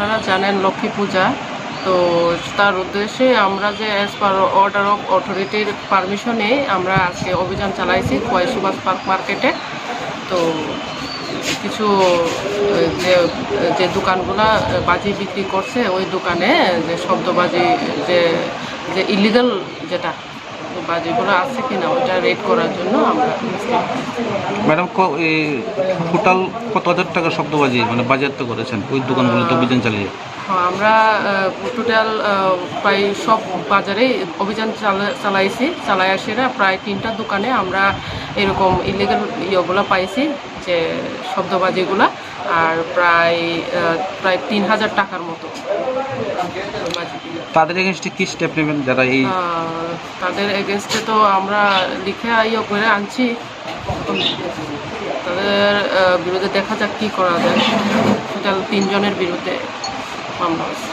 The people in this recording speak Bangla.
আপনারা জানেন লক্ষ্মী পূজা, তো তার উদ্দেশ্যে আমরা যে অ্যাজ পার অর্ডার অফ অথরিটির পারমিশনে আমরা আজকে অভিযান চালাইছি খোয়াই সুভাষ পার্ক মার্কেটে। তো কিছু যে যে দোকানগুলা বাজি বিক্রি করছে ওই দোকানে যে শব্দবাজি যে যে ইলিগাল যেটা বাজিগুলো আছে কিনা ওইটা রেড করার জন্য আমরা ম্যাডাম টোটাল কত হাজার টাকা শব্দবাজি মানে বাজেয়াপ্ত করেছেন ওই দোকানগুলোতে অভিযান চালিয়ে? হ্যাঁ, আমরা টোটাল প্রায় সব বাজারেই অভিযান চালাইছি। চালাইয়াসিরা প্রায় 3টা দোকানে আমরা এরকম ইলিগাল ইয়েগুলো পাইছি, যে শব্দবাজিগুলা, আর প্রায় 3000 টাকার মতো। তাদের এগেনস্টে কি স্টেপ নেবেন যারা এই? তাদের এগেনস্টে তো আমরা লিখে করে আনছি, তাদের বিরুদ্ধে দেখা যাক কী করা যায়। টোটাল 3 জনের বিরুদ্ধে মামলা আছে।